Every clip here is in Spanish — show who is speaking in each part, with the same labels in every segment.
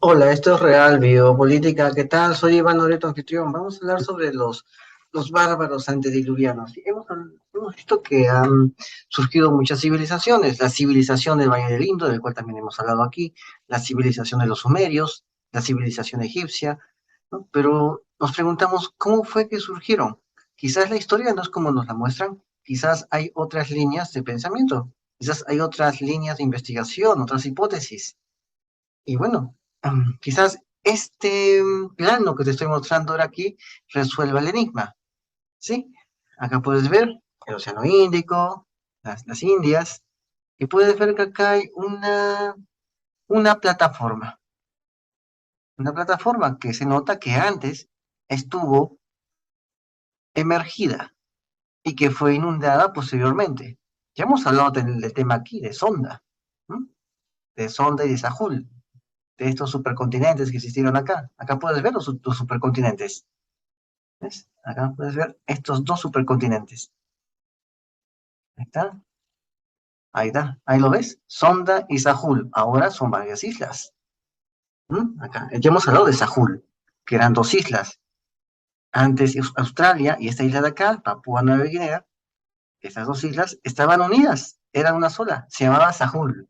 Speaker 1: Hola, esto es Real Biopolítica. ¿Qué tal? Soy Iván Loreto, anfitrión. Vamos a hablar sobre los bárbaros antediluvianos. Hemos visto que han surgido muchas civilizaciones. La civilización del Valle del Indo, del cual también hemos hablado aquí, la civilización de los sumerios, la civilización egipcia, ¿no? Pero nos preguntamos, ¿cómo fue que surgieron? Quizás la historia no es como nos la muestran, quizás hay otras líneas de pensamiento, quizás hay otras líneas de investigación, otras hipótesis. Y bueno, quizás este plano que te estoy mostrando ahora aquí resuelva el enigma, ¿sí? Acá puedes ver el Océano Índico, las Indias, y puedes ver que acá hay una una plataforma que se nota que antes estuvo emergida y que fue inundada posteriormente. Ya hemos hablado del tema aquí, de Sonda, ¿m? De Sonda y de Sahul, de estos supercontinentes que existieron acá. Acá puedes ver los supercontinentes. ¿Ves? Acá puedes ver estos dos supercontinentes. Ahí está, ahí está, ahí lo ves. Sonda y Sahul. Ahora son varias islas. Acá, ya hemos hablado de Sahul, que eran dos islas. Antes Australia y esta isla de acá, Papúa Nueva Guinea, estas dos islas estaban unidas, eran una sola, se llamaba Sahul,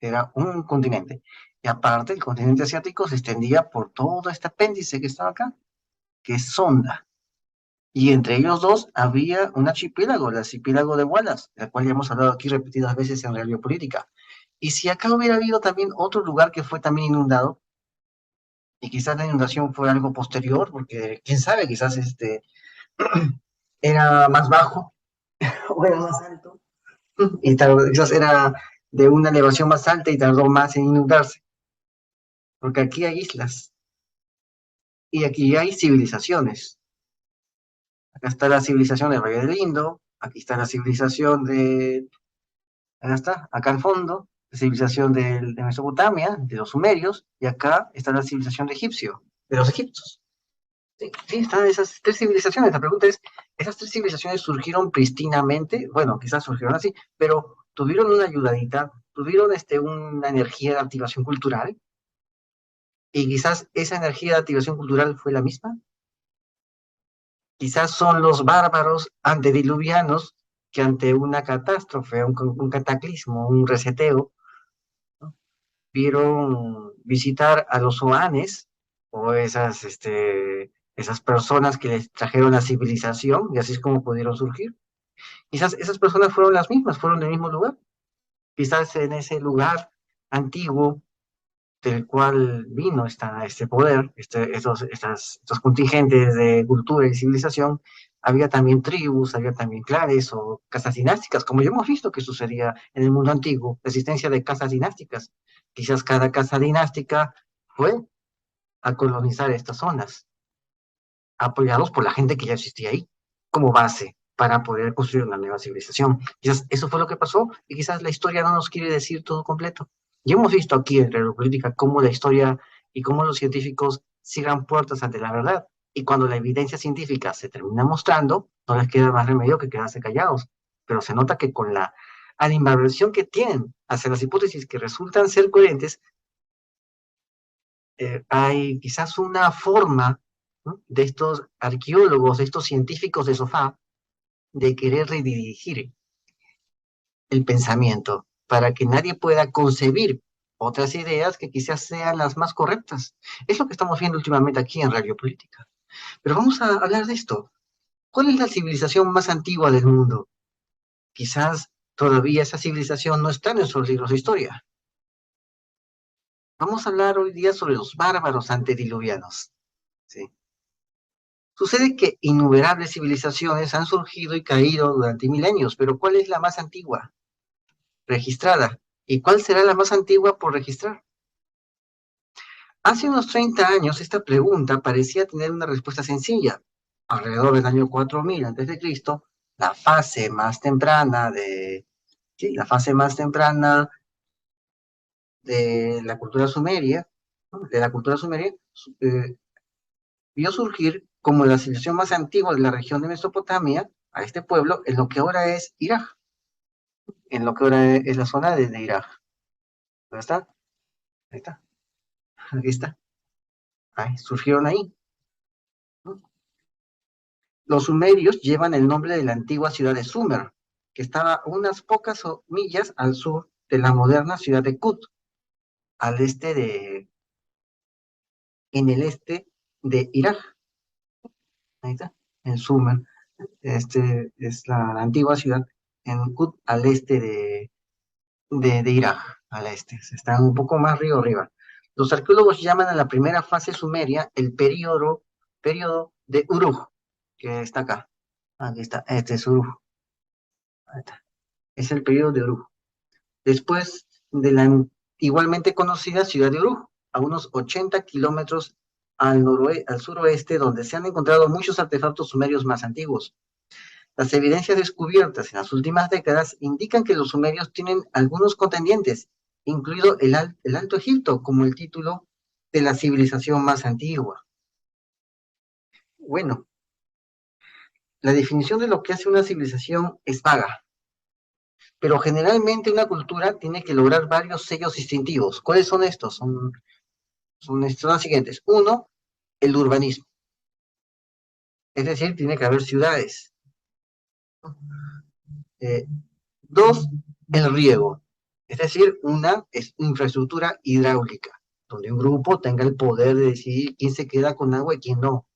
Speaker 1: era un continente. Y aparte, el continente asiático se extendía por todo este apéndice que estaba acá, que es Sonda. Y entre ellos dos había un archipiélago, el archipiélago de Wallace, del cual ya hemos hablado aquí repetidas veces en Realidad Política. Y si acá hubiera habido también otro lugar que fue también inundado, y quizás la inundación fue algo posterior, porque quién sabe, quizás era más bajo o era más alto, y quizás era de una elevación más alta y tardó más en inundarse, porque aquí hay islas y aquí hay civilizaciones. Acá está la civilización del Valle del Indo, aquí está la civilización acá está, acá al fondo, la civilización de Mesopotamia, de los sumerios, y acá está la civilización de egipcio, de los egipcios. Sí, sí, están esas tres civilizaciones. La pregunta es, ¿esas tres civilizaciones surgieron pristinamente? Bueno, quizás surgieron así, pero tuvieron una ayudadita, tuvieron una energía de activación cultural, y quizás esa energía de activación cultural fue la misma. Quizás son los bárbaros antediluvianos que ante una catástrofe, un cataclismo, un reseteo, vieron visitar a los Oanes o esas personas que les trajeron la civilización y así es como pudieron surgir. Quizás esas personas fueron las mismas, fueron del mismo lugar. Quizás en ese lugar antiguo del cual vino este poder, estos contingentes de cultura y civilización, había también tribus, había también clanes o casas dinásticas, como ya hemos visto que sucedía en el mundo antiguo, la existencia de casas dinásticas. Quizás cada casa dinástica fue a colonizar estas zonas, apoyados por la gente que ya existía ahí, como base para poder construir una nueva civilización. Quizás eso fue lo que pasó y quizás la historia no nos quiere decir todo completo. Ya hemos visto aquí en la política cómo la historia y cómo los científicos cierran puertas ante la verdad. Y cuando la evidencia científica se termina mostrando, no les queda más remedio que quedarse callados. Pero se nota que con la animadversión que tienen hacia las hipótesis que resultan ser coherentes, hay quizás una forma, ¿no?, de estos arqueólogos, de estos científicos de sofá, de querer redirigir el pensamiento para que nadie pueda concebir otras ideas que quizás sean las más correctas. Es lo que estamos viendo últimamente aquí en Radio Política. Pero vamos a hablar de esto. ¿Cuál es la civilización más antigua del mundo? Quizás todavía esa civilización no está en nuestros libros de historia. Vamos a hablar hoy día sobre los bárbaros antediluvianos. ¿Sí? Sucede que innumerables civilizaciones han surgido y caído durante milenios, pero ¿cuál es la más antigua registrada? ¿Y cuál será la más antigua por registrar? Hace unos 30 años esta pregunta parecía tener una respuesta sencilla. Alrededor del año 4000 a.C., la fase más temprana sí, la fase más temprana de la cultura sumeria, ¿no?, de la cultura sumeria, eh, vio surgir como la civilización más antigua de la región de Mesopotamia, a este pueblo, en lo que ahora es Irak, en lo que ahora es la zona de Irak. ¿Dónde está? Ahí está. Aquí está. Ahí, surgieron ahí, ¿no? Los sumerios llevan el nombre de la antigua ciudad de Sumer, que estaba a unas pocas millas al sur de la moderna ciudad de Kut, al este de, en el este de Irak. Ahí está, en Sumer. Este es la antigua ciudad en Kut, al este de Irak, al este. Está un poco más río arriba. Los arqueólogos llaman a la primera fase sumeria el periodo de Uruk, que está acá. Aquí está, este es Uruk. Ahí está. Es el periodo de Uruk. Después de la igualmente conocida ciudad de Uruk, a unos 80 kilómetros al suroeste, donde se han encontrado muchos artefactos sumerios más antiguos. Las evidencias descubiertas en las últimas décadas indican que los sumerios tienen algunos contendientes, incluido el Alto Egipto como el título de la civilización más antigua. Bueno, la definición de lo que hace una civilización es vaga, pero generalmente una cultura tiene que lograr varios sellos distintivos. ¿Cuáles son estos? Son los siguientes. Uno, el urbanismo, es decir, tiene que haber ciudades. Eh, Dos, el riego, es decir, una es infraestructura hidráulica, donde un grupo tenga el poder de decidir quién se queda con agua y quién no.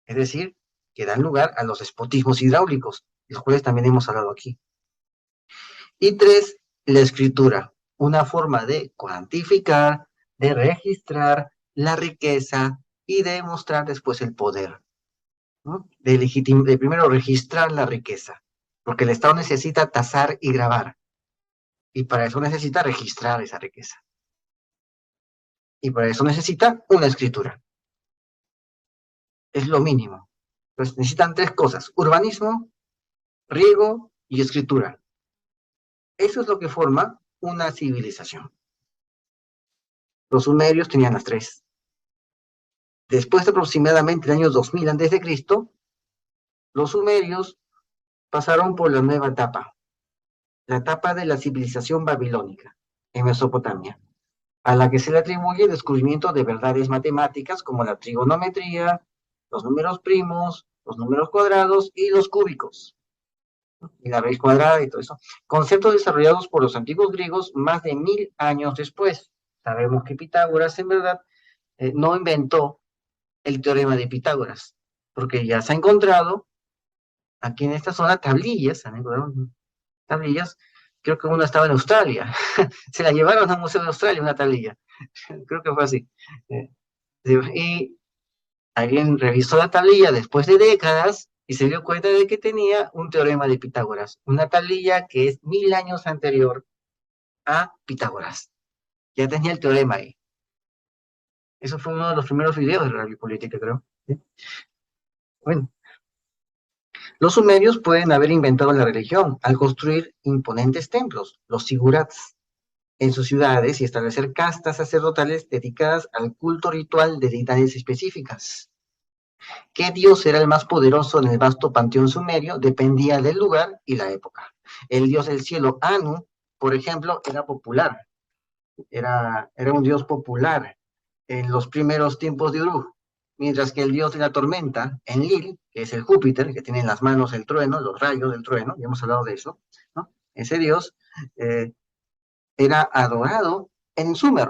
Speaker 1: Es decir, que dan lugar a los despotismos hidráulicos, los cuales también hemos hablado aquí. Y tres, la escritura, una forma de cuantificar, de registrar la riqueza y de demostrar después el poder, ¿no? De primero registrar la riqueza, porque el Estado necesita tasar y grabar. Y para eso necesita registrar esa riqueza. Y para eso necesita una escritura. Es lo mínimo. Entonces necesitan tres cosas: urbanismo, riego y escritura. Eso es lo que forma una civilización. Los sumerios tenían las tres. Después de aproximadamente el año 2000 a.C., los sumerios pasaron por la nueva etapa, la etapa de la civilización babilónica en Mesopotamia, a la que se le atribuye el descubrimiento de verdades matemáticas como la trigonometría, los números primos, los números cuadrados y los cúbicos, y la raíz cuadrada y todo eso. Conceptos desarrollados por los antiguos griegos más de 1000 años después. Sabemos que Pitágoras en verdad no inventó el teorema de Pitágoras, porque ya se ha encontrado aquí en esta zona tablillas, se han encontrado tablillas, creo que una estaba en Australia, se la llevaron al Museo de Australia, una tablilla, creo que fue así. Eh, y alguien revisó la tablilla después de décadas y se dio cuenta de que tenía un teorema de Pitágoras, una tablilla que es 1000 años anterior a Pitágoras. Ya tenía el teorema ahí. Eso fue uno de los primeros videos de la biopolítica, creo. ¿Sí? Bueno, los sumerios pueden haber inventado la religión al construir imponentes templos, los sigurats, en sus ciudades y establecer castas sacerdotales dedicadas al culto ritual de deidades específicas. Qué dios era el más poderoso en el vasto panteón sumerio dependía del lugar y la época. El dios del cielo, Anu, por ejemplo, era popular, era un dios popular en los primeros tiempos de Uruk, mientras que el dios de la tormenta, Enlil, que es el Júpiter, que tiene en las manos el trueno, los rayos del trueno, ya hemos hablado de eso, ¿no? Ese dios eh, era adorado en Sumer.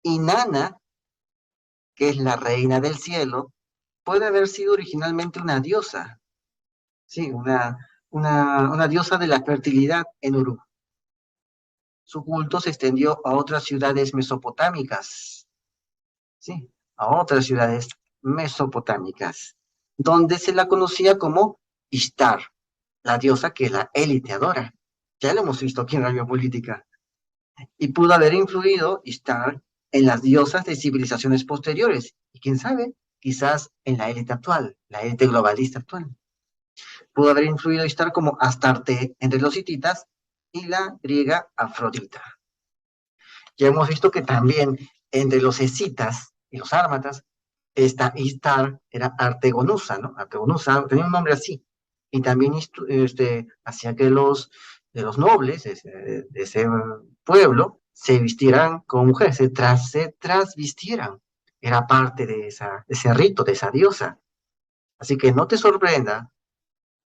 Speaker 1: Y Nana, que es la reina del cielo, puede haber sido originalmente una diosa, sí, una diosa de la fertilidad en Uruk. Su culto se extendió a otras ciudades mesopotámicas, sí, a otras ciudades mesopotámicas, donde se la conocía como Ishtar, la diosa que la élite adora. Ya lo hemos visto aquí en Radio Política. Y pudo haber influido Ishtar en las diosas de civilizaciones posteriores. Y quién sabe, quizás en la élite actual, la élite globalista actual. Pudo haber influido Ishtar como Astarte entre los hititas y la griega Afrodita. Ya hemos visto que también entre los escitas y los ármatas, esta Ishtar era Artegonusa, ¿no? Artegonusa tenía un nombre así. Y también hacía que de los nobles de ese pueblo se vistieran como mujeres, se trasvistieran. Era parte de ese rito, de esa diosa. Así que no te sorprenda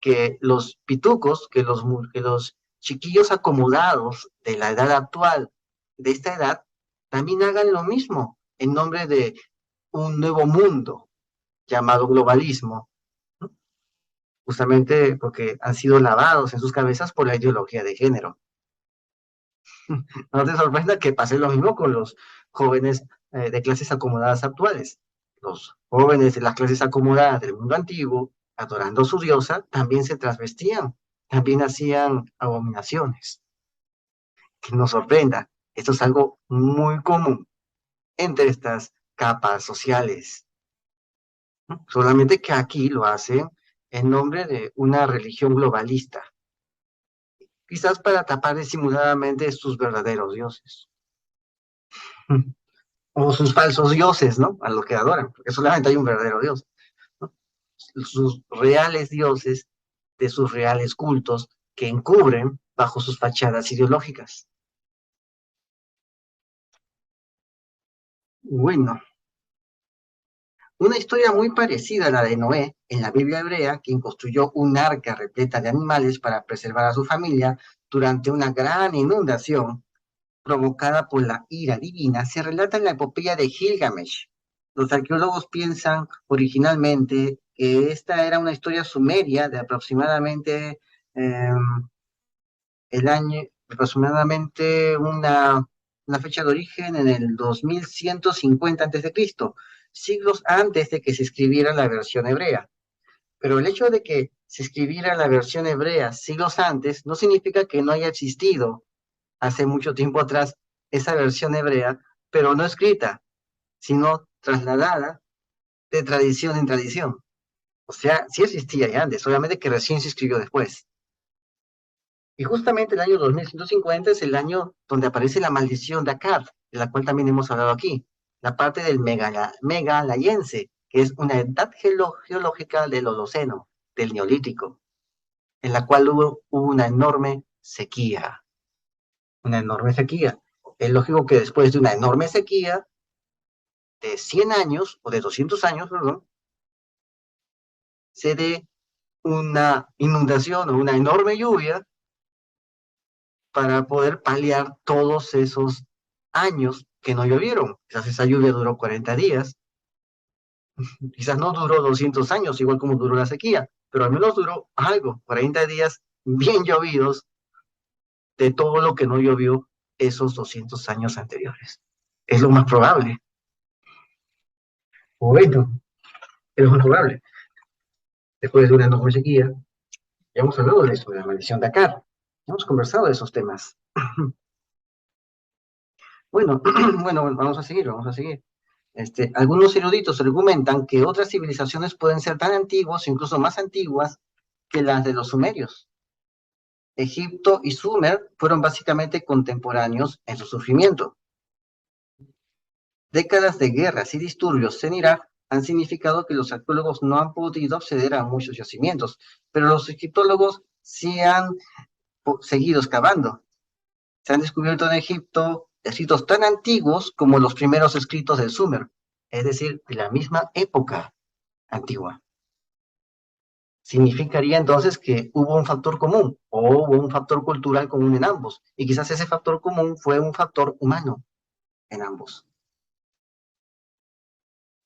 Speaker 1: que los pitucos, que los chiquillos acomodados de la edad actual, de esta edad, también hagan lo mismo en nombre de un nuevo mundo llamado globalismo, ¿no? Justamente porque han sido lavados en sus cabezas por la ideología de género. No te sorprenda que pase lo mismo con los jóvenes de clases acomodadas actuales. Los jóvenes de las clases acomodadas del mundo antiguo, adorando a su diosa, también se transvestían, también hacían abominaciones. Que nos sorprenda, esto es algo muy común entre estas capas sociales, ¿no? Solamente que aquí lo hacen en nombre de una religión globalista, quizás para tapar disimuladamente sus verdaderos dioses. O sus falsos dioses, ¿no? A los que adoran, porque solamente hay un verdadero Dios, ¿no? Sus reales dioses de sus reales cultos que encubren bajo sus fachadas ideológicas. Bueno, una historia muy parecida a la de Noé en la Biblia hebrea, quien construyó un arca repleta de animales para preservar a su familia durante una gran inundación provocada por la ira divina, se relata en la epopeya de Gilgamesh. Los arqueólogos piensan originalmente que esta era una historia sumeria de eh, aproximadamente una fecha de origen en el 2150 a.C., siglos antes de que se escribiera la versión hebrea. Pero el hecho de que se escribiera la versión hebrea siglos antes no significa que no haya existido hace mucho tiempo atrás esa versión hebrea, pero no escrita, sino trasladada de tradición en tradición. O sea, sí existía ya antes, obviamente que recién se escribió después. Y justamente el año 2150 es el año donde aparece la maldición de Akkad, de la cual también hemos hablado aquí, la parte del megalayense, que es una edad geológica del Holoceno, del Neolítico, en la cual hubo una enorme sequía. Es lógico que después de una enorme sequía, de 100 años, o de 200 años, perdón, se dé una inundación o una enorme lluvia para poder paliar todos esos años que no llovieron. Quizás esa lluvia duró 40 días, quizás no duró 200 años, igual como duró la sequía, pero al menos duró algo, 40 días bien llovidos de todo lo que no llovió esos 200 años anteriores. Es lo más probable. Bueno, es lo más probable. Después de una enorme sequía, ya hemos hablado de eso, de la maldición de Dakar. Hemos conversado de esos temas. Bueno, bueno, vamos a seguir, vamos a seguir. Algunos eruditos argumentan que otras civilizaciones pueden ser tan antiguas, incluso más antiguas, que las de los sumerios. Egipto y Sumer fueron básicamente contemporáneos en su surgimiento. Décadas de guerras y disturbios en Irak han significado que los arqueólogos no han podido acceder a muchos yacimientos, pero los egiptólogos sí han seguido excavando. Se han descubierto en Egipto escritos tan antiguos como los primeros escritos del Sumer, es decir, de la misma época antigua. Significaría entonces que hubo un factor común o hubo un factor cultural común en ambos, y quizás ese factor común fue un factor humano en ambos.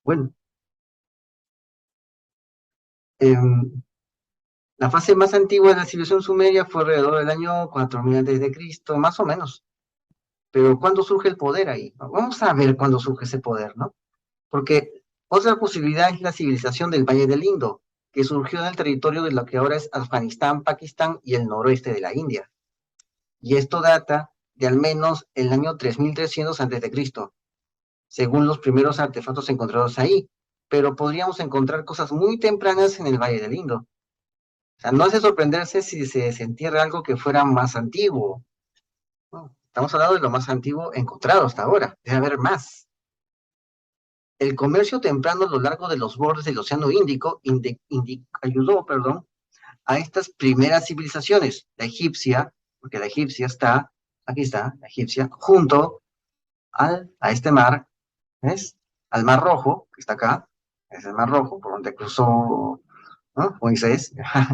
Speaker 1: Bueno, eh, la fase más antigua de la civilización sumeria fue alrededor del año 4000 a.C., más o menos. Pero ¿cuándo surge el poder ahí? Vamos a ver cuándo surge ese poder, ¿no? Porque otra posibilidad es la civilización del Valle del Indo, que surgió en el territorio de lo que ahora es Afganistán, Pakistán y el noroeste de la India. Y esto data de al menos el año 3300 a.C., según los primeros artefactos encontrados ahí. Pero podríamos encontrar cosas muy tempranas en el Valle del Indo. O sea, no hace sorprenderse si se desentierra algo que fuera más antiguo. No, estamos hablando de lo más antiguo encontrado hasta ahora. Debe haber más. El comercio temprano a lo largo de los bordes del Océano Índico ayudó, perdón, a estas primeras civilizaciones. La egipcia, porque la egipcia está aquí está, la egipcia, junto a este mar, ¿ves? Al Mar Rojo, que está acá, es el Mar Rojo, por donde cruzó, ¿no? Moisés,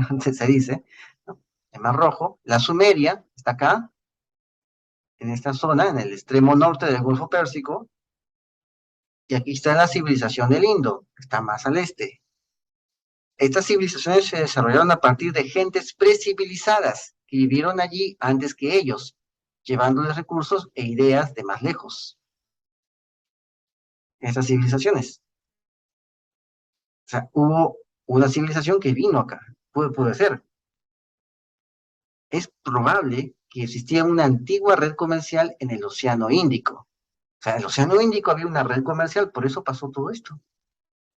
Speaker 1: antes se dice, ¿no? El Mar Rojo, la Sumeria está acá, en esta zona, en el extremo norte del Golfo Pérsico, y aquí está la civilización del Indo, que está más al este. Estas civilizaciones se desarrollaron a partir de gentes precivilizadas que vivieron allí antes que ellos, llevándoles recursos e ideas de más lejos. Esas civilizaciones. O sea, hubo una civilización que vino acá. Puede ser. Es probable que existía una antigua red comercial en el Océano Índico. O sea, en el Océano Índico había una red comercial, por eso pasó todo esto,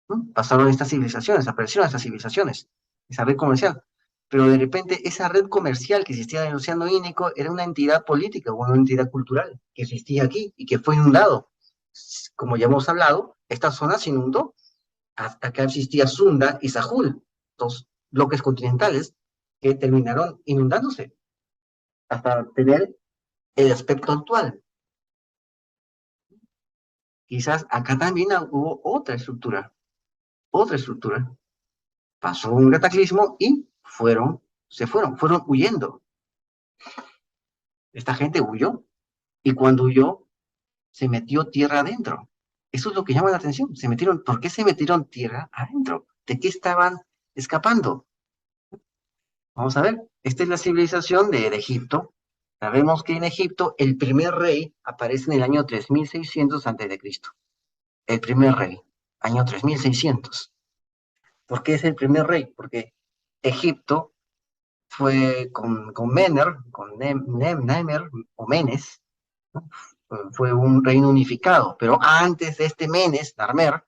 Speaker 1: ¿no? Pasaron estas civilizaciones, aparecieron estas civilizaciones, esa red comercial. Pero de repente esa red comercial que existía en el Océano Índico era una entidad política o una entidad cultural que existía aquí y que fue inundado. Como ya hemos hablado, esta zona se inundó. Acá existía Sunda y Sahul, dos bloques continentales que terminaron inundándose hasta tener el aspecto actual. Quizás acá también hubo otra estructura. Pasó un cataclismo y fueron huyendo. Esta gente huyó y cuando huyó se metió tierra adentro. Eso es lo que llama la atención. ¿Por qué se metieron tierra adentro? ¿De qué estaban escapando? Vamos a ver. Esta es la civilización de Egipto. Sabemos que en Egipto el primer rey aparece en el año 3600 a.C. El primer rey, año 3600. ¿Por qué es el primer rey? Porque Egipto fue con Mener, con Nemer o Menes, ¿no? Fue un reino unificado, pero antes de este Menes, Narmer,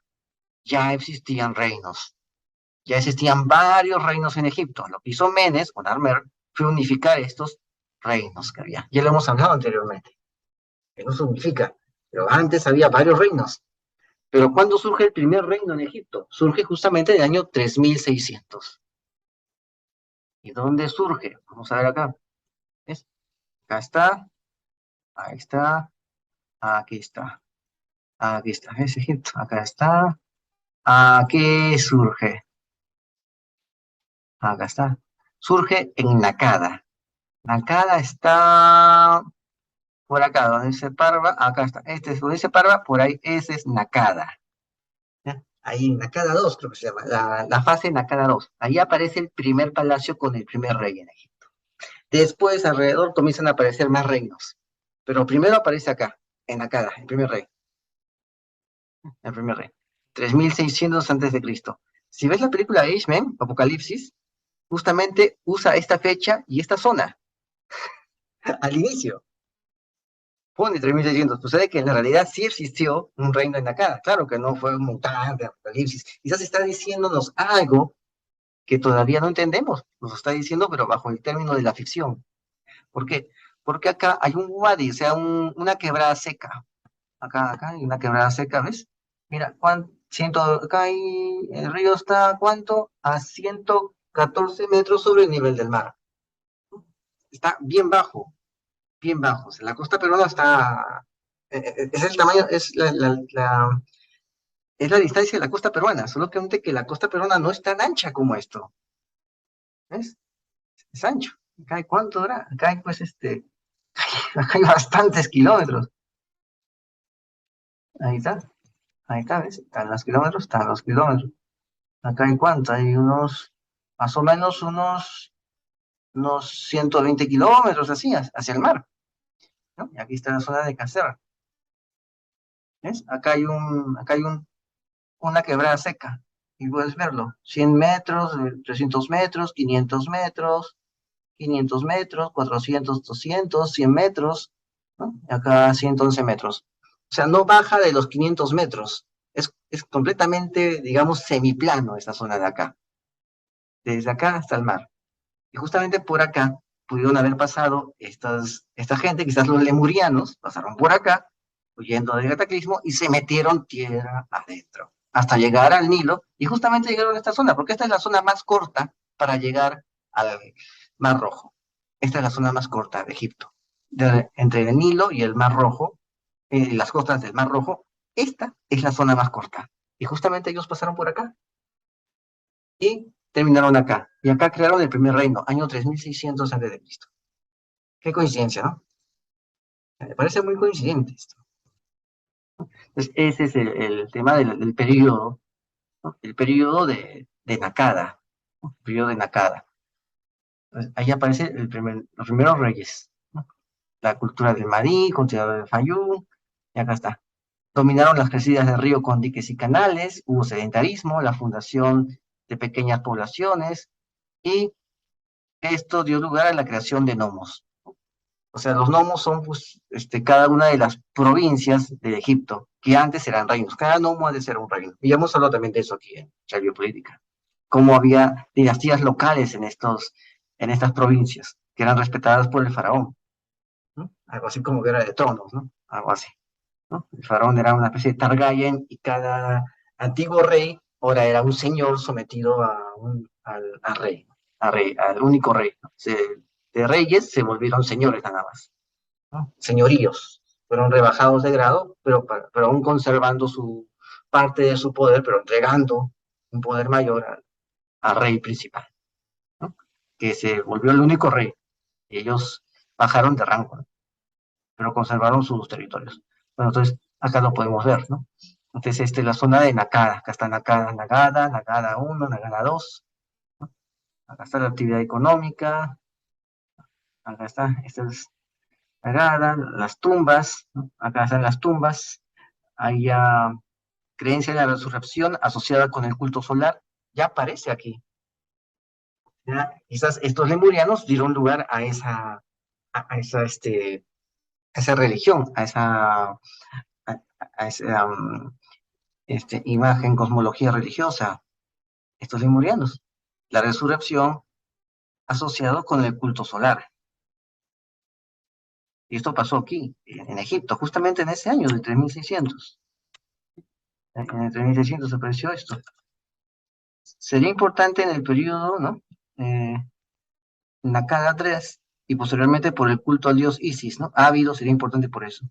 Speaker 1: ya existían reinos, ya existían varios reinos en Egipto. Lo que hizo Menes o Narmer fue unificar estos reinos que había. Ya lo hemos hablado anteriormente, que no se unifica, pero antes había varios reinos. Pero ¿cuándo surge el primer reino en Egipto? Surge justamente en el año 3600. ¿Y dónde surge? Vamos a ver acá. ¿Ves? Acá está, ahí está, aquí está, aquí está, es Egipto, acá está, aquí surge, acá está. Surge en Nakada. Nakada está por acá, donde dice Parva, acá está. Este es donde dice Parva, por ahí, ese es Nakada. ¿Ya? Ahí en Nakada 2 creo que se llama, la fase Nakada 2. Ahí aparece el primer palacio con el primer rey en Egipto. Después, alrededor, comienzan a aparecer más reinos. Pero primero aparece acá, en Nakada, el primer rey. 3600 antes de Cristo. Si ves la película H-Men, Apocalipsis, justamente usa esta fecha y esta zona al inicio. Pone 3600. Sucede que en la realidad sí existió un reino en Nakada. Claro que no fue un mutante, Apocalipsis. Quizás está diciéndonos algo que todavía no entendemos. Nos está diciendo, pero bajo el término de la ficción. ¿Por qué? Porque acá hay un wadi, o sea, una quebrada seca. Acá hay una quebrada seca, ¿ves? Mira, acá hay, el río está, ¿a ¿cuánto? A 114 metros sobre el nivel del mar. Está bien bajo, bien bajo. O sea, la costa peruana está, es el tamaño, es la distancia de la costa peruana, solo que la costa peruana no es tan ancha como esto, ¿ves? Es ancho. Acá hay, ¿cuánto era? Acá hay, pues, acá hay bastantes kilómetros. Ahí está. Ahí está, ¿ves? Están los kilómetros. Acá hay cuánto, hay más o menos unos 120 kilómetros así, hacia el mar, ¿no? Y aquí está la zona de Caserra, ¿ves? Una quebrada seca, y puedes verlo, 100 metros, 300 metros, 500 metros, 500 metros, 400, 200, 100 metros, ¿no? Y acá 111 metros. O sea, no baja de los 500 metros. Es completamente, digamos, semiplano esta zona de acá, desde acá hasta el mar. Y justamente por acá pudieron haber pasado esta gente, quizás los lemurianos, pasaron por acá, huyendo del cataclismo, y se metieron tierra adentro, hasta llegar al Nilo, y justamente llegaron a esta zona, porque esta es la zona más corta para llegar al Mar Rojo. Esta es la zona más corta de Egipto. entre el Nilo y el Mar Rojo, las costas del Mar Rojo, esta es la zona más corta. Y justamente ellos pasaron por acá y terminaron acá. Y acá crearon el primer reino, año 3600 a.C. Qué coincidencia, ¿no? Me parece muy coincidente esto. Entonces, ese es el tema del periodo, ¿no? El periodo de Nakada, ¿no? El periodo de Nakada. Entonces, ahí aparece los primeros reyes, ¿no? La cultura del Marí, continuador del Fayum, y acá está. Dominaron las crecidas del río con diques y canales, hubo sedentarismo, la fundación de pequeñas poblaciones, y esto dio lugar a la creación de nomos. O sea, los nomos son pues, cada una de las provincias de Egipto, que antes eran reinos. Cada nomo ha de ser un reino. Y ya hemos hablado también de eso aquí en la biopolítica. Cómo había dinastías locales en estas provincias, que eran respetadas por el faraón, ¿no? Algo así como Guerra de Tronos, ¿no? Algo así, ¿no? El faraón era una especie de Targaryen y cada antiguo rey ahora era un señor sometido al único rey, ¿no? De reyes se volvieron señores nada más, ¿no? Señoríos, fueron rebajados de grado, pero aún conservando su parte de su poder, pero entregando un poder mayor al rey principal, ¿no? Que se volvió el único rey. Y ellos bajaron de rango, ¿no? Pero conservaron sus territorios. Bueno, entonces acá lo podemos ver, ¿no? Entonces, la zona de Nakada, acá está Nakada, Nagada 1, Nagada 2, acá está la actividad económica, acá está, esta es Nagada, las tumbas, ¿no? Acá están las tumbas, hay ya creencia en la resurrección asociada con el culto solar, ya aparece aquí. ¿Ya? Quizás estos lemurianos dieron lugar a esa religión, a esa imagen, cosmología religiosa, estos lemurianos. La resurrección asociado con el culto solar. Y esto pasó aquí, en Egipto, justamente en ese año de 3600. En el 3600 apareció esto. Sería importante en el periodo, ¿no? Eh, Nakada 3 y posteriormente por el culto al dios Isis, ¿no? Ávido sería importante por eso.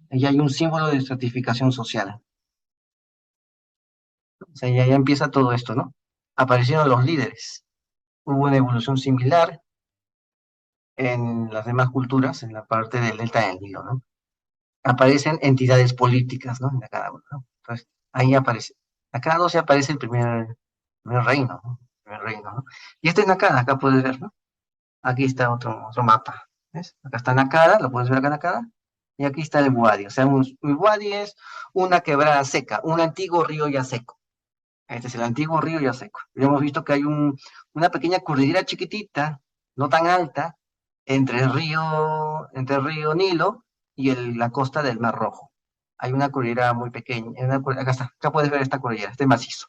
Speaker 1: Y hay un símbolo de estratificación social. O sea, ya empieza todo esto, ¿no? Aparecieron los líderes. Hubo una evolución similar en las demás culturas, en la parte del delta del Nilo, ¿no? Aparecen entidades políticas, ¿no? En cada uno, ¿no? Entonces, ahí aparece. Acá no se aparece el primer reino, ¿no? Primer reino, ¿no? Y este es Nakada, acá puedes ver, ¿no? Aquí está otro mapa, ¿ves? Acá está Nakada, lo puedes ver acá Nakada, y aquí está el Wadi. O sea, un Wadi es una quebrada seca, un antiguo río ya seco. Este es el antiguo río ya seco. Ya hemos visto que hay una pequeña cordillera chiquitita, no tan alta, entre el río Nilo y la costa del Mar Rojo. Hay una cordillera muy pequeña. Acá está, acá puedes ver esta cordillera, este macizo,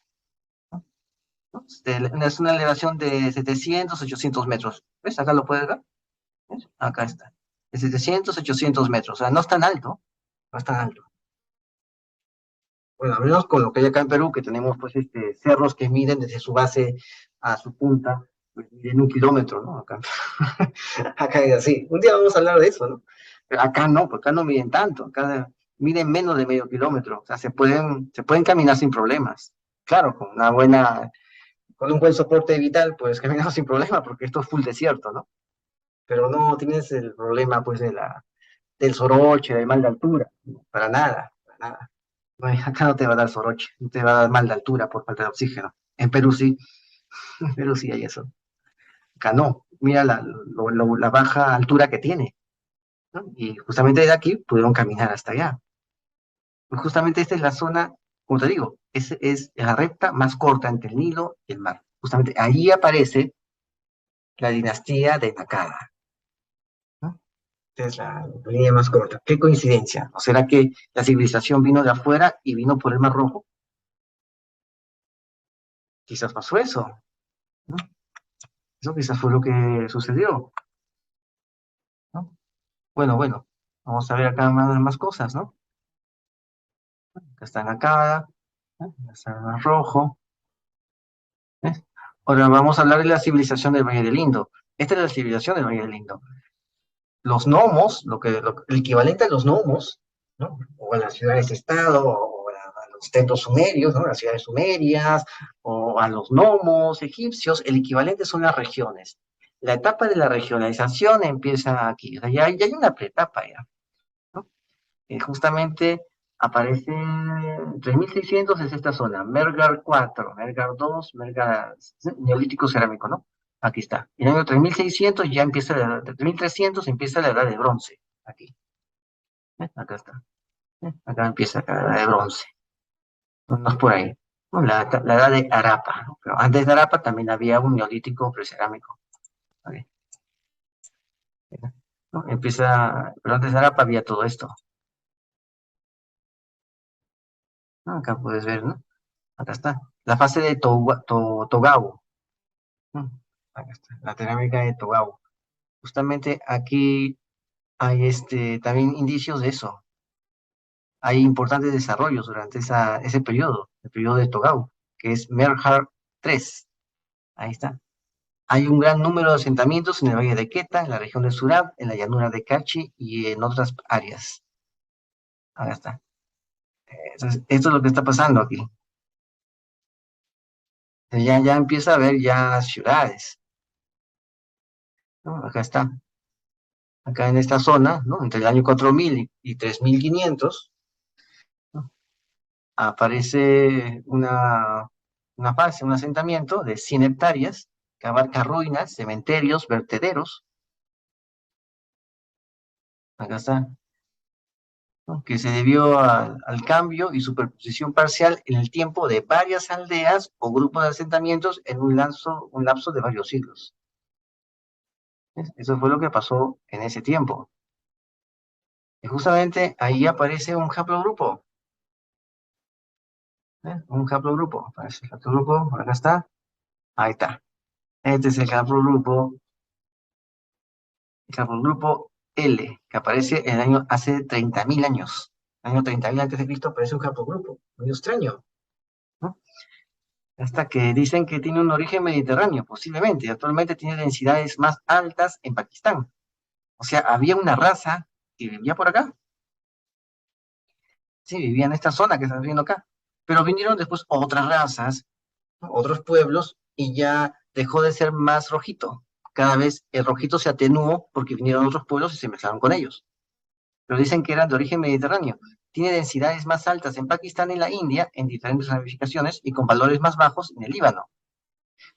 Speaker 1: ¿no? Es una elevación de 700, 800 metros. ¿Ves? Acá lo puedes ver. ¿Ves? Acá está. De 700, 800 metros. O sea, no es tan alto. No es tan alto. Bueno, al menos con lo que hay acá en Perú, que tenemos pues cerros que miden desde su base a su punta, pues miden 1 kilómetro, ¿no? Acá, acá es así. Un día vamos a hablar de eso, ¿no? Pero acá no, porque acá no miden tanto, acá miden menos de medio kilómetro, o sea, se pueden caminar sin problemas. Claro, con un buen soporte vital, pues caminar sin problema, porque esto es full desierto, ¿no? Pero no tienes el problema, pues, del soroche, del mal de altura, ¿no? Para nada. Bueno, acá no te va a dar soroche, no te va a dar mal de altura por falta de oxígeno. En Perú sí, en Perú sí hay eso. Acá no. Mira la baja altura que tiene, ¿no? Y justamente de aquí pudieron caminar hasta allá. Pues justamente esta es la zona, como te digo, es la recta más corta entre el Nilo y el mar. Justamente ahí aparece la dinastía de Nakada, ¿no? Esta es la línea más corta. Qué coincidencia. ¿O será que la civilización vino de afuera y vino por el Mar Rojo? Quizás pasó eso, ¿no? Eso quizás fue lo que sucedió, ¿no? Bueno, vamos a ver acá más cosas, ¿no? Acá está Nakada, ¿no? Acá está el Mar Rojo, ¿eh? Ahora vamos a hablar de la civilización del Valle del Indo. Esta es la civilización del Valle del Indo. los gnomos, el equivalente a los gnomos, ¿no? O a las ciudades-estado, a los templos sumerios, ¿no? Las ciudades sumerias, o a los gnomos egipcios, el equivalente son las regiones. La etapa de la regionalización empieza aquí, o sea, ya hay una preetapa ya, ¿no? Justamente aparece 3600 es esta zona, Mergar 4, Mergar 2, Mergar Neolítico Cerámico, ¿no? Aquí está. En el año 3600 ya empieza, de 3300 empieza la edad de bronce, aquí. Acá está. Acá empieza la edad de bronce. No es por ahí. No, la edad de Arapa, ¿no? Pero antes de Arapa también había un neolítico precerámico. ¿Vale? ¿No? Empieza, pero antes de Arapa había todo esto. ¿No? Acá puedes ver, ¿no? Acá está. La fase de Togau. ¿No? Acá está. La cerámica de Togau. Justamente aquí hay también indicios de eso. Hay importantes desarrollos durante ese periodo, el periodo de Togau, que es Merhar 3. Ahí está. Hay un gran número de asentamientos en el valle de Queta, en la región de Surab, en la llanura de Cachi y en otras áreas. Ahí está. Entonces, esto es lo que está pasando aquí. Ya empieza a haber ya ciudades, ¿no? Acá está. Acá en esta zona, ¿no? Entre el año 4000 y 3500, ¿no? Aparece una fase, un asentamiento de 100 hectáreas que abarca ruinas, cementerios, vertederos. Acá está. ¿No? Que se debió al cambio y superposición parcial en el tiempo de varias aldeas o grupos de asentamientos en un lapso de varios siglos. ¿Ves? Eso fue lo que pasó en ese tiempo. Y justamente ahí aparece un haplogrupo. Un haplogrupo. Aparece el haplogrupo, por acá está. Ahí está. Este es el haplogrupo L, que aparece en el año hace 30.000 años. Año 30.000 antes de Cristo aparece un haplogrupo. Muy extraño, ¿no? Hasta que dicen que tiene un origen mediterráneo, posiblemente, y actualmente tiene densidades más altas en Pakistán. O sea, había una raza que vivía por acá, sí, vivía en esta zona que estamos viendo acá, pero vinieron después otras razas, ¿no? Otros pueblos, y ya dejó de ser más rojito. Cada vez el rojito se atenuó porque vinieron otros pueblos y se mezclaron con ellos. Pero dicen que eran de origen mediterráneo. Tiene densidades más altas en Pakistán y en la India, en diferentes ramificaciones, y con valores más bajos en el Líbano.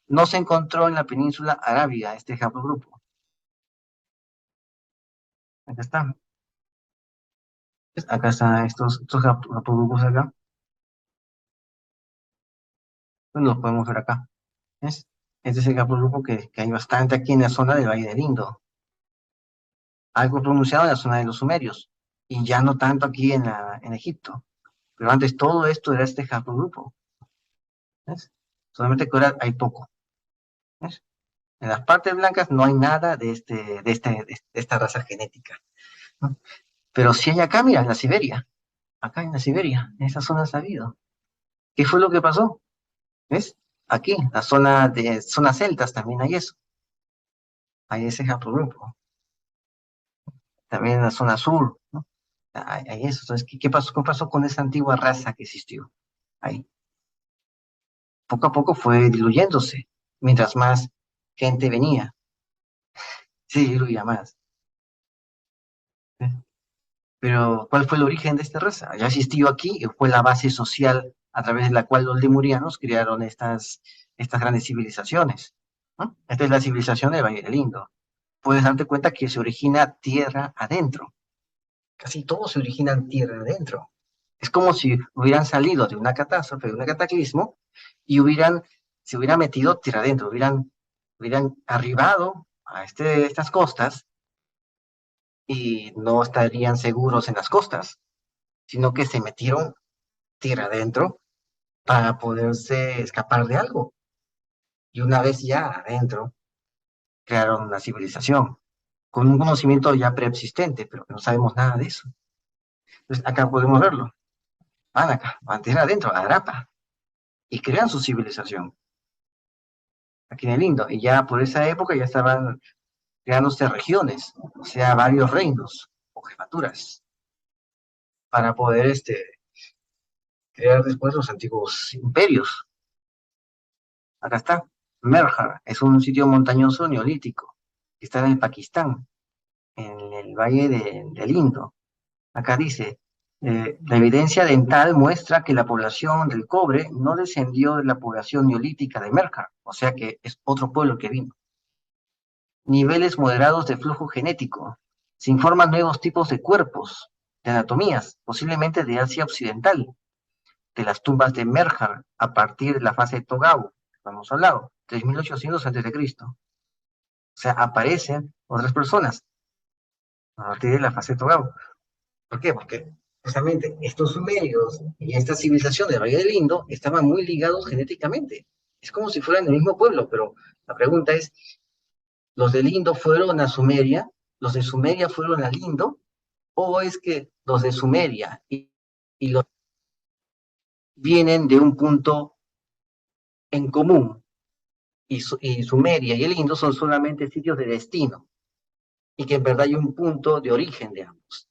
Speaker 1: No se encontró en la península arábiga este haplogrupo. Acá está. Acá están estos haplogrupos acá. Pues los podemos ver acá. ¿Ves? Este es el haplogrupo que hay bastante aquí en la zona del Valle del Indo. Algo pronunciado en la zona de los sumerios. Y ya no tanto aquí en Egipto. Pero antes todo esto era este haplogrupo. ¿Ves? Solamente que ahora hay poco. ¿Ves? En las partes blancas no hay nada de esta raza genética, ¿no? Pero sí hay acá, mira, en la Siberia. Acá en la Siberia, en esa zona ha habido. ¿Qué fue lo que pasó? ¿Ves? Aquí, la zona de zonas celtas también hay eso. Hay ese haplogrupo. También en la zona sur, ¿no? Hay eso. Entonces, ¿qué pasó? ¿Qué pasó con esa antigua raza que existió ahí? Poco a poco fue diluyéndose, mientras más gente venía. Sí, diluía más. ¿Eh? Pero, ¿cuál fue el origen de esta raza? Ya existió aquí y fue la base social a través de la cual los lemurianos crearon estas grandes civilizaciones, ¿no? Esta es la civilización del Valle del Indo. Puedes darte cuenta que se origina tierra adentro. Casi todo se origina en tierra adentro. Es como si hubieran salido de una catástrofe, de un cataclismo, y se hubieran metido tierra adentro, hubieran arribado a estas costas y no estarían seguros en las costas, sino que se metieron tierra adentro para poderse escapar de algo. Y una vez ya adentro, crearon una civilización con un conocimiento ya preexistente, pero que no sabemos nada de eso. Entonces, acá podemos verlo. Van acá, van tierra adentro, a Arapa, y crean su civilización aquí en el Indo. Y ya por esa época ya estaban creándose regiones, o sea, varios reinos o jefaturas, para poder crear después los antiguos imperios. Acá está, Merjar, es un sitio montañoso neolítico, que está en el Pakistán, en el valle del Indo. Acá dice, la evidencia dental muestra que la población del cobre no descendió de la población neolítica de Merjar, o sea que es otro pueblo que vino. Niveles moderados de flujo genético. Se informan nuevos tipos de cuerpos, de anatomías, posiblemente de Asia Occidental, de las tumbas de Merjar a partir de la fase de Togau, que hemos hablado, 3800 a.C. O sea, aparecen otras personas a partir de la fase de Togau. ¿Por qué? Porque justamente estos sumerios y esta civilización de Valle del Indo estaban muy ligados genéticamente. Es como si fueran del mismo pueblo, pero la pregunta es, ¿los del Indo fueron a Sumeria? ¿Los de Sumeria fueron al Indo? ¿O es que los de Sumeria y los vienen de un punto en común y Sumeria y el Indo son solamente sitios de destino y que en verdad hay un punto de origen de ambos?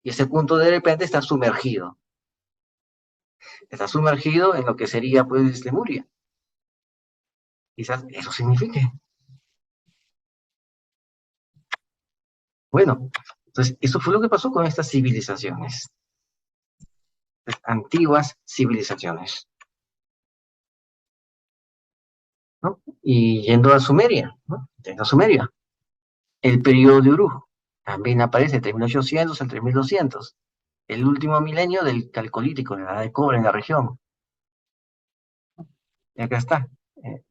Speaker 1: Y ese punto de repente está sumergido en lo que sería pues Lemuria. Quizás eso signifique. Bueno, entonces eso fue lo que pasó con estas civilizaciones, antiguas civilizaciones, ¿no? Y yendo a Sumeria, ¿no? Yendo a Sumeria, el periodo de Uruk también aparece entre 1800 al 3200, el último milenio del Calcolítico, la edad de cobre en la región. Y acá está, eh,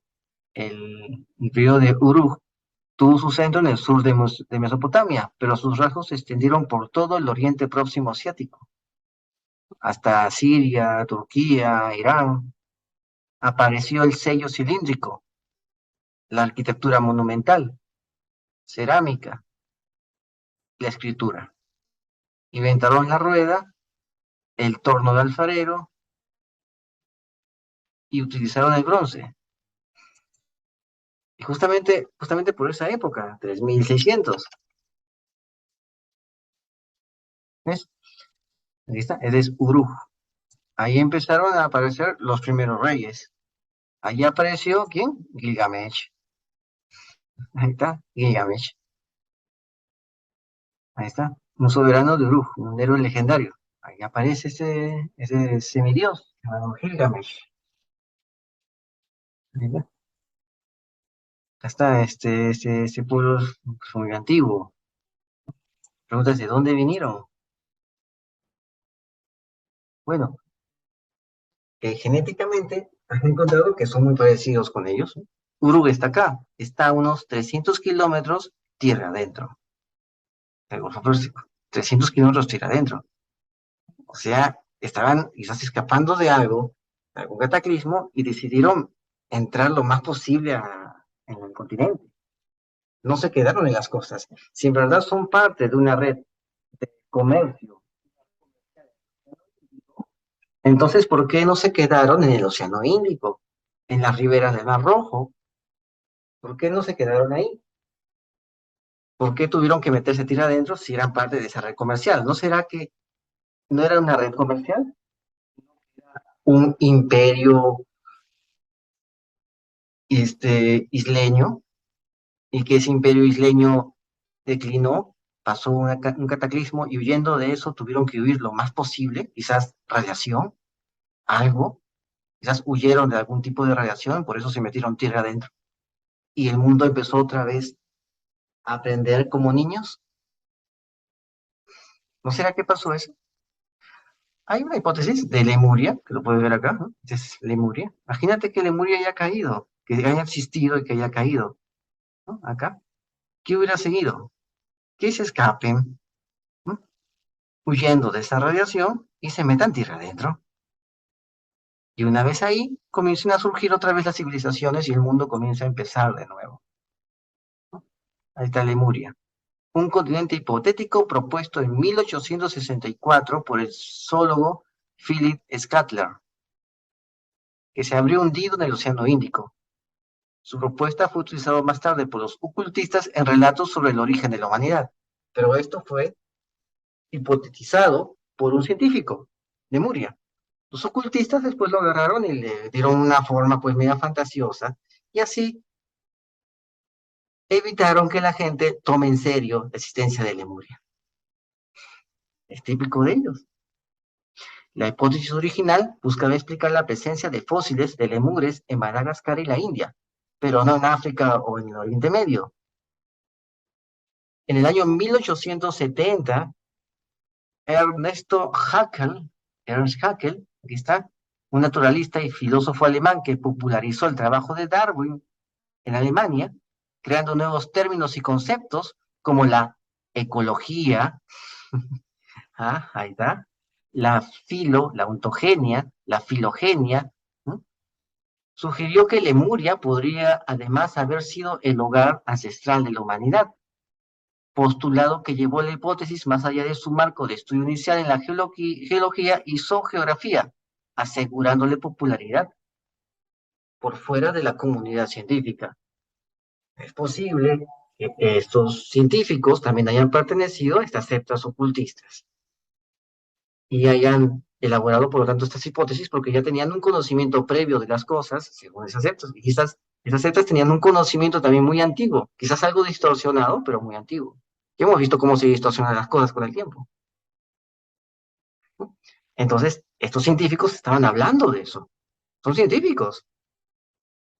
Speaker 1: el periodo de Uruk tuvo su centro en el sur de Mesopotamia, pero sus rasgos se extendieron por todo el oriente próximo asiático, hasta Siria, Turquía, Irán. Apareció el sello cilíndrico, la arquitectura monumental, cerámica, la escritura. Inventaron la rueda, el torno de alfarero y utilizaron el bronce. Y justamente por esa época, 3600, ¿ves? Ahí está, es Uruk. Ahí empezaron a aparecer los primeros reyes. Allí apareció, ¿quién? Gilgamesh. Ahí está, Gilgamesh. Ahí está, un soberano de Uruk, un héroe legendario. Ahí aparece ese semidios, llamado Gilgamesh. Ahí está. Acá está, este pueblo es muy antiguo. Preguntas de dónde vinieron. Bueno, genéticamente han encontrado que son muy parecidos con ellos. Uruk está acá, está a unos 300 kilómetros tierra adentro. Nosotros 300 kilómetros tierra adentro. O sea, estaban quizás escapando de algo, de algún cataclismo, y decidieron entrar lo más posible en el continente. No se quedaron en las costas. Si en verdad son parte de una red de comercio, entonces, ¿por qué no se quedaron en el Océano Índico, en las riberas del Mar Rojo? ¿Por qué no se quedaron ahí? ¿Por qué tuvieron que meterse tierra adentro si eran parte de esa red comercial? ¿No será que no era una red comercial? Un imperio isleño, y que ese imperio isleño declinó, pasó un cataclismo y huyendo de eso tuvieron que huir lo más posible, quizás radiación, algo, quizás huyeron de algún tipo de radiación, por eso se metieron tierra adentro. Y el mundo empezó otra vez a aprender como niños. ¿No será que pasó eso? Hay una hipótesis de Lemuria, que lo puedes ver acá, ¿no? Es Lemuria. Imagínate que Lemuria haya caído, que haya existido y que haya caído, ¿no? Acá. ¿Qué hubiera seguido? Que se escapen, ¿no? Huyendo de esa radiación y se metan tierra adentro. Y una vez ahí, comiencen a surgir otra vez las civilizaciones y el mundo comienza a empezar de nuevo, ¿no? Ahí está Lemuria. Un continente hipotético propuesto en 1864 por el zoólogo Philip Scatler, que se habría hundido en el Océano Índico. Su propuesta fue utilizada más tarde por los ocultistas en relatos sobre el origen de la humanidad. Pero esto fue hipotetizado por un científico, Lemuria. Los ocultistas después lo agarraron y le dieron una forma pues media fantasiosa, y así evitaron que la gente tome en serio la existencia de Lemuria. Es típico de ellos. La hipótesis original buscaba explicar la presencia de fósiles de lemures en Madagascar y la India, pero no en África o en el Oriente Medio. En el año 1870, Ernst Haeckel, aquí está, un naturalista y filósofo alemán que popularizó el trabajo de Darwin en Alemania, creando nuevos términos y conceptos como la ecología, ahí está, la ontogenia, la filogenia, ¿no? Sugirió que Lemuria podría además haber sido el hogar ancestral de la humanidad, postulado que llevó la hipótesis más allá de su marco de estudio inicial en la geología y zoogeografía, asegurándole popularidad por fuera de la comunidad científica. Es posible que estos científicos también hayan pertenecido a estas sectas ocultistas y hayan elaborado, por lo tanto, estas hipótesis porque ya tenían un conocimiento previo de las cosas, según esas sectas. Y esas sectas tenían un conocimiento también muy antiguo, quizás algo distorsionado, pero muy antiguo. Y hemos visto cómo se distorsionan las cosas con el tiempo, ¿no? Entonces, estos científicos estaban hablando de eso. Son científicos.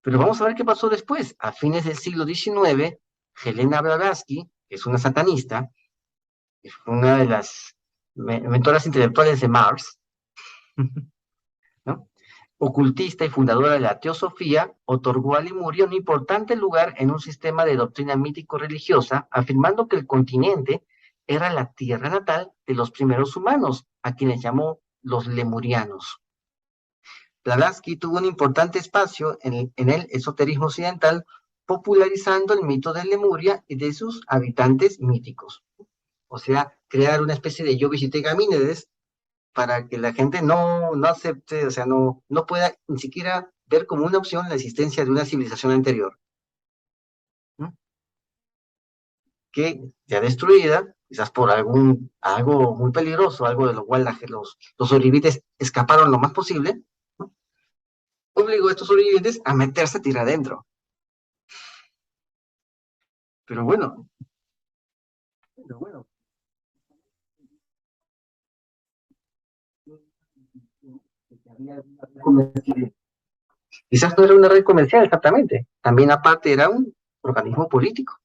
Speaker 1: Pero vamos a ver qué pasó después. A fines del siglo XIX, Helena Blavatsky, que es una satanista, que fue una de las mentoras intelectuales de Marx, ¿no? Ocultista y fundadora de la teosofía, otorgó a Lemuria un importante lugar en un sistema de doctrina mítico-religiosa, afirmando que el continente era la tierra natal de los primeros humanos, a quienes llamó los lemurianos. Blavatsky tuvo un importante espacio en el esoterismo occidental, popularizando el mito de Lemuria y de sus habitantes míticos. O sea, crear una especie de yo visité Gamínedes para que la gente no acepte, o sea, no pueda ni siquiera ver como una opción la existencia de una civilización anterior, ¿no? Que ya destruida, quizás por algo muy peligroso, algo de lo cual los sobrevivientes escaparon lo más posible, ¿no? Obligó a estos sobrevivientes a meterse tierra adentro. Pero bueno, pero bueno, quizás no era una red comercial exactamente, también aparte era un organismo político,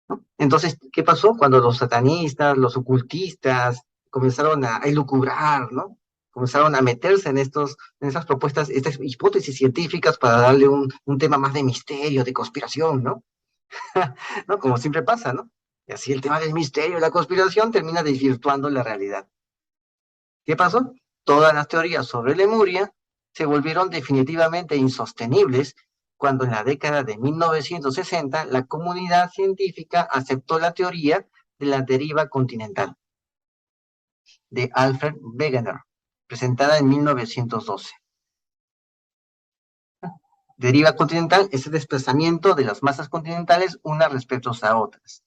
Speaker 1: ¿no? Entonces, ¿qué pasó cuando los satanistas, los ocultistas comenzaron a elucubrar, ¿no? Comenzaron a meterse en esas propuestas, estas hipótesis científicas para darle un tema más de misterio, de conspiración, ¿no? ¿No? Como siempre pasa, ¿no? Y así el tema del misterio y la conspiración termina desvirtuando la realidad. ¿Qué pasó? Todas las teorías sobre Lemuria se volvieron definitivamente insostenibles cuando en la década de 1960 la comunidad científica aceptó la teoría de la deriva continental de Alfred Wegener, presentada en 1912. Deriva continental es el desplazamiento de las masas continentales unas respecto a otras.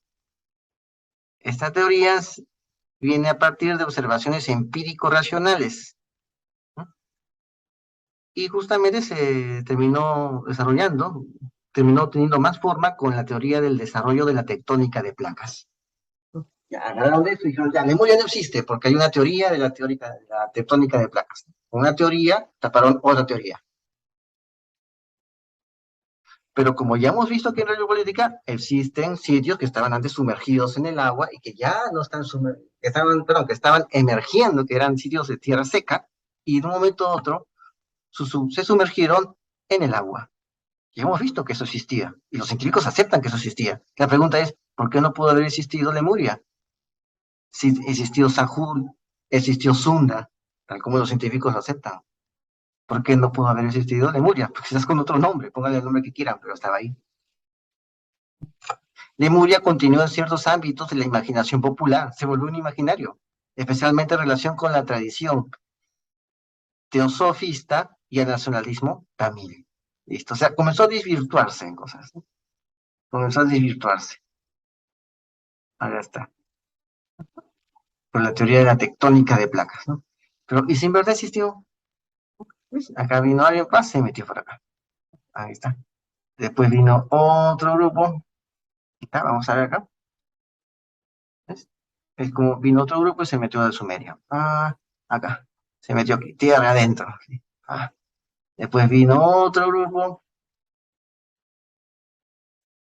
Speaker 1: Esta teoría viene a partir de observaciones empírico-racionales, ¿no? Y justamente se terminó desarrollando, terminó teniendo más forma con la teoría del desarrollo de la tectónica de placas. Ya agarraron de eso y dijeron, ya, Lemuria no existe, porque hay una teoría de de la tectónica de placas. Con una teoría taparon otra teoría. Pero como ya hemos visto aquí en Radio Política, existen sitios que estaban antes sumergidos en el agua y que ya no están sumergidos, que estaban emergiendo, que eran sitios de tierra seca, y de un momento a otro se sumergieron en el agua. Y hemos visto que eso existía, y los científicos aceptan que eso existía. La pregunta es, ¿por qué no pudo haber existido Lemuria? Si existió Sahul, existió Sunda, tal como los científicos lo aceptan. ¿Por qué no pudo haber existido Lemuria? Porque quizás con otro nombre, pónganle el nombre que quieran, pero estaba ahí. Lemuria continuó en ciertos ámbitos de la imaginación popular, se volvió un imaginario, especialmente en relación con la tradición teosofista y el nacionalismo tamil. Listo. O sea, comenzó a desvirtuarse en cosas, ¿no? Comenzó a desvirtuarse. Acá está. Por la teoría de la tectónica de placas, ¿no? Pero, ¿y si en verdad existió? ¿Ves? Acá vino alguien más, se metió por acá. Ahí está. Después vino otro grupo. Acá, vamos a ver acá. ¿Ves? Es como vino otro grupo y se metió de Sumeria. Ah, acá. Se metió aquí, tierra adentro. ¿Sí? Ah. Después vino otro grupo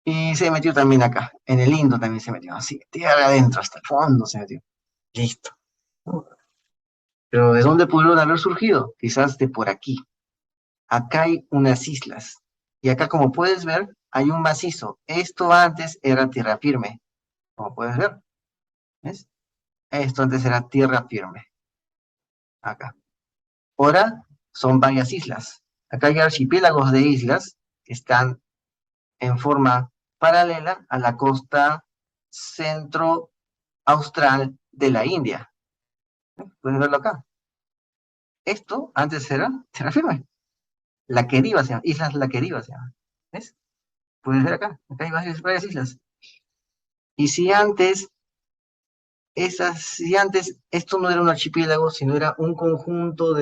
Speaker 1: y se metió también acá. En el Indo también se metió. Así, tierra adentro, hasta el fondo se metió. Listo. Pero ¿de dónde pudieron haber surgido? Quizás de por aquí. Acá hay unas islas. Y acá, como puedes ver, hay un macizo. Esto antes era tierra firme, como puedes ver. ¿Ves? Esto antes era tierra firme. Acá. Ahora son varias islas. Acá hay archipiélagos de islas que están en forma paralela a la costa centro austral de la India. Puedes verlo acá. Esto antes era tierra firme. La Queriba se llama, Islas La Queriba se llama. ¿Ves? Puedes ver acá. Acá hay varias islas. Y si antes esto no era un archipiélago, sino era un conjunto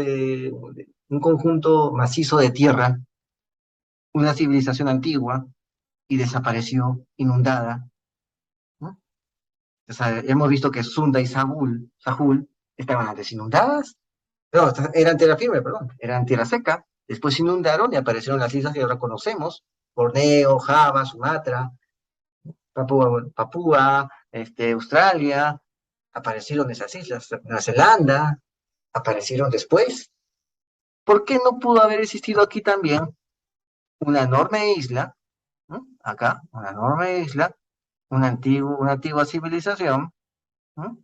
Speaker 1: un conjunto macizo de tierra, una civilización antigua, y desapareció inundada, ¿no? O sea, hemos visto que Sunda y Sahul estaban antes inundadas, no, eran tierra firme, perdón, eran tierra seca, después se inundaron y aparecieron las islas que ahora conocemos, Borneo, Java, Sumatra, Papúa, Australia, aparecieron esas islas, Nueva Zelanda, aparecieron después. ¿Por qué no pudo haber existido aquí también una enorme isla, ¿no? Acá, una enorme isla, una antigua civilización, ¿no?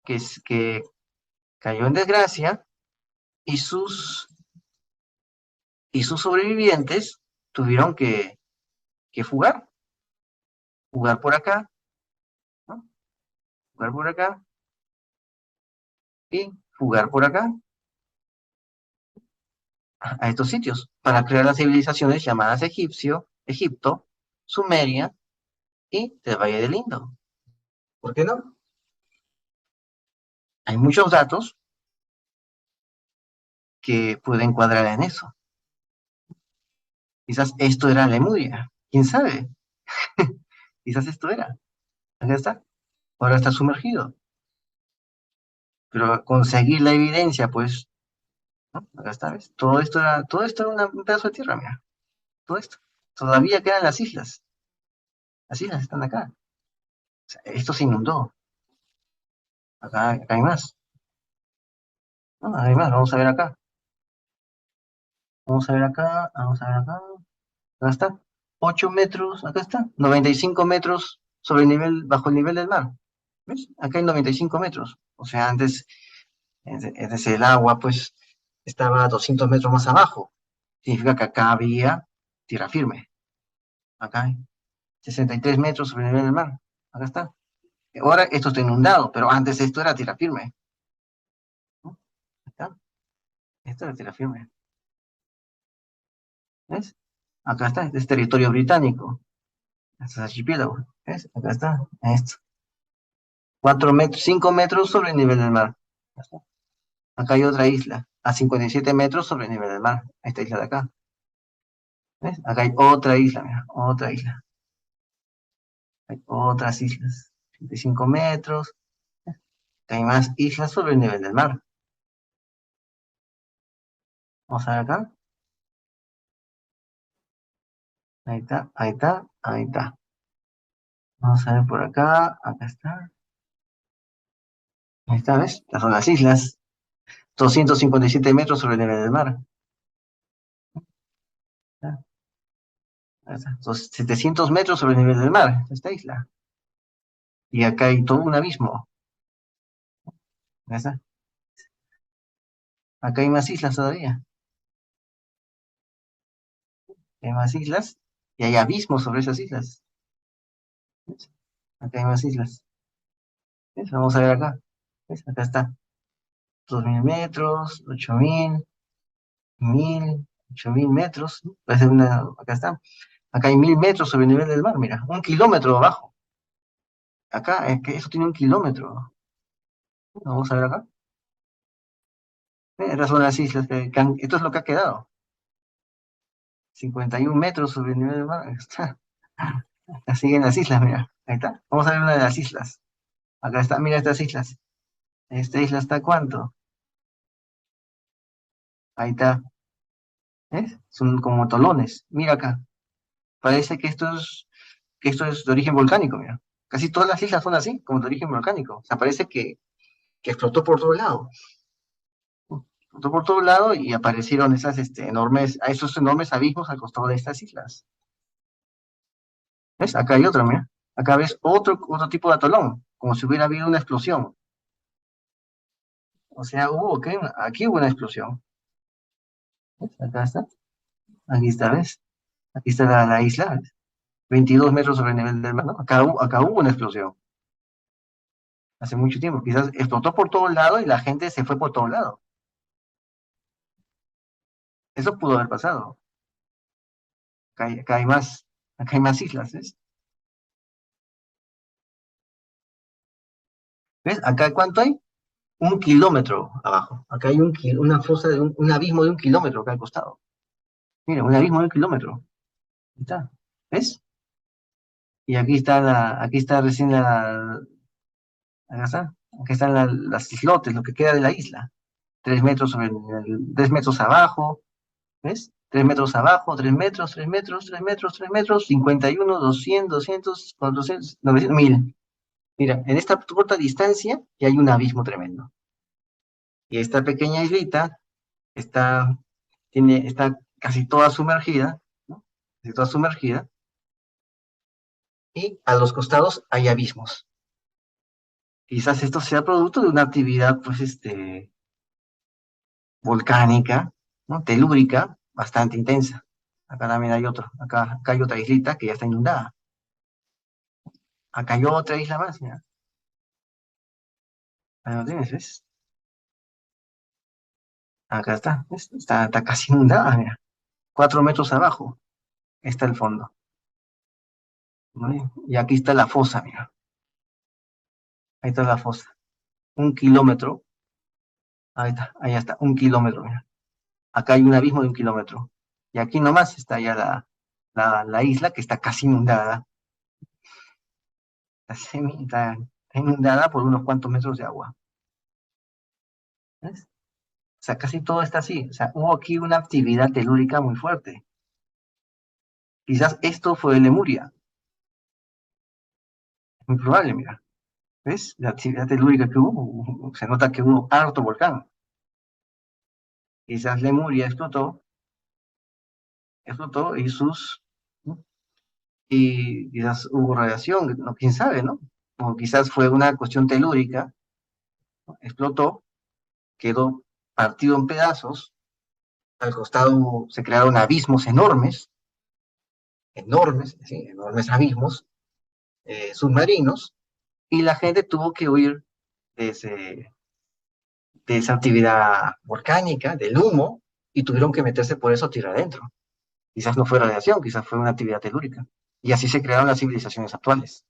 Speaker 1: Que cayó en desgracia y sus sobrevivientes tuvieron que jugar por acá, ¿no? Jugar por acá y jugar por acá a estos sitios para crear las civilizaciones llamadas Egipto, Sumeria y del Valle del Indo. ¿Por qué no? Hay muchos datos que pueden cuadrar en eso. Quizás esto era Lemuria, quién sabe. Quizás esto era. Acá está. Ahora está sumergido. Pero conseguir la evidencia, pues, ¿no? Acá está, ¿ves? Todo esto era un pedazo de tierra, mira. Todo esto. Todavía quedan las islas. Las islas están acá. O sea, esto se inundó. Acá hay más. No, hay más. Vamos a ver acá. Vamos a ver acá. Vamos a ver acá. Acá está. 8 metros. Acá está. 95 metros sobre el nivel, bajo el nivel del mar. ¿Ves? Acá hay 95 metros. O sea, antes, desde el agua, pues, estaba a 200 metros más abajo. Significa que acá había tierra firme. Acá hay 63 metros sobre el nivel del mar. Acá está. Ahora esto está inundado, pero antes esto era tierra firme, ¿no? ¿Está? Esto era tierra firme. ¿Ves? Acá está. Este es territorio británico. Este es archipiélago. ¿Ves? Acá está. Esto. 4 metros, 5 metros sobre el nivel del mar. Acá está. Acá hay otra isla, a 57 metros sobre el nivel del mar. Esta isla de acá. ¿Ves? Acá hay otra isla, mira, otra isla. Hay otras islas. 85 metros. Hay más islas sobre el nivel del mar. Vamos a ver acá. Ahí está, ahí está, ahí está. Vamos a ver por acá. Acá está. Ahí está, ¿ves? Estas son las islas. 257 metros sobre el nivel del mar. Ahí está. 700 metros sobre el nivel del mar. Esta isla. Y acá hay todo un abismo. Ahí está. Acá hay más islas todavía. Hay más islas. Y hay abismos sobre esas islas. ¿Ves? Acá hay más islas. ¿Ves? Vamos a ver acá. ¿Ves? Acá está. 2000 metros, 8000, 1000. 8.000 metros, ¿no? Puede ser acá está. Acá hay 1.000 metros sobre el nivel del mar, mira, 1 kilómetro abajo. Acá, es que eso tiene 1 kilómetro. Vamos a ver acá. Estas son las islas esto es lo que ha quedado. 51 metros sobre el nivel del mar. Ahí está. Acá siguen las islas, mira. Ahí está. Vamos a ver una de las islas. Acá está, mira estas islas. Esta isla está ¿cuánto? Ahí está. ¿Ves? Son como tolones. Mira acá. Parece que esto es de origen volcánico, mira. Casi todas las islas son así, como de origen volcánico. O sea, parece que explotó por todo lado. Explotó por todo lado y aparecieron esos enormes abismos al costado de estas islas. ¿Ves? Acá hay otro, mira. Acá ves otro tipo de atolón, como si hubiera habido una explosión. O sea, aquí hubo una explosión. ¿Ves? Acá está. Aquí está, ¿ves? Aquí está la isla. ¿Ves? 22 metros sobre el nivel del mar, ¿no? Acá hubo una explosión hace mucho tiempo. Quizás explotó por todos lados y la gente se fue por todos lados. Eso pudo haber pasado. Acá hay más islas, ¿ves? ¿Ves? Acá, ¿cuánto hay? 1 kilómetro abajo. Acá hay una fosa un abismo de 1 kilómetro acá al costado. Mira, un abismo de 1 kilómetro. Ahí está. ¿Ves? Y aquí está recién acá está. Aquí están las islotes, lo que queda de la isla. 3 metros 3 metros abajo, ¿ves? 3 metros abajo, 3 metros, 3 metros, 3 metros, 3 metros, 51, 200, 200, 400, 900, 1000. Mira, en esta corta distancia ya hay un abismo tremendo. Y esta pequeña islita está, está casi toda sumergida, ¿no? Casi toda sumergida, y a los costados hay abismos. Quizás esto sea producto de una actividad, pues, volcánica, ¿no? Telúrica, bastante intensa. Acá también hay otro, acá hay otra islita que ya está inundada. Acá hay otra isla más, mira. Ahí lo tienes, ¿ves? Acá está, ¿ves? Está casi inundada, mira. 4 metros abajo está el fondo, ¿no? Y aquí está la fosa, mira. Ahí está la fosa. 1 kilómetro, ahí está, ahí está, 1 kilómetro, mira. Acá hay un abismo de 1 kilómetro. Y aquí nomás está ya la isla que está casi inundada. Está inundada por unos cuantos metros de agua. ¿Ves? O sea, casi todo está así. O sea, hubo aquí una actividad telúrica muy fuerte. Quizás esto fue de Lemuria. Es muy probable, mira. ¿Ves? La actividad telúrica que hubo. Se nota que hubo harto volcán. Quizás Lemuria explotó ¿no? Y quizás hubo radiación, no, quién sabe, ¿no? O quizás fue una cuestión telúrica, ¿no? Explotó, quedó partido en pedazos, al costado se crearon abismos enormes, enormes, sí, enormes abismos submarinos, y la gente tuvo que huir de, de esa actividad volcánica, del humo, y tuvieron que meterse por eso tierra adentro. Quizás no fue radiación, quizás fue una actividad telúrica. Y así se crearon las civilizaciones actuales.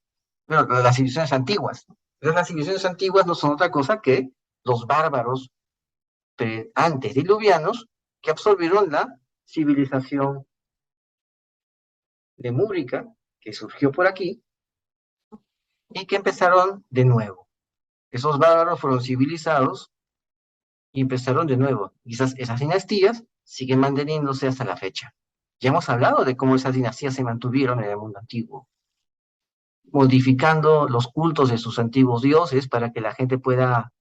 Speaker 1: Pero las civilizaciones antiguas, ¿no? Pero las civilizaciones antiguas no son otra cosa que los bárbaros antes diluvianos que absorbieron la civilización lemúrica que surgió por aquí y que empezaron de nuevo. Esos bárbaros fueron civilizados y empezaron de nuevo. Quizás esas dinastías siguen manteniéndose hasta la fecha. Ya hemos hablado de cómo esas dinastías se mantuvieron en el mundo antiguo, modificando los cultos de sus antiguos dioses para que la gente pueda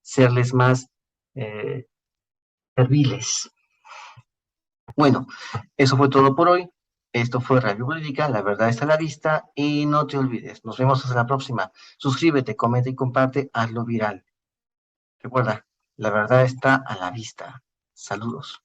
Speaker 1: serles más eh, serviles. Bueno, eso fue todo por hoy. Esto fue Radio Jurídica, la verdad está a la vista y no te olvides. Nos vemos hasta la próxima. Suscríbete, comenta y comparte, hazlo viral. Recuerda, la verdad está a la vista. Saludos.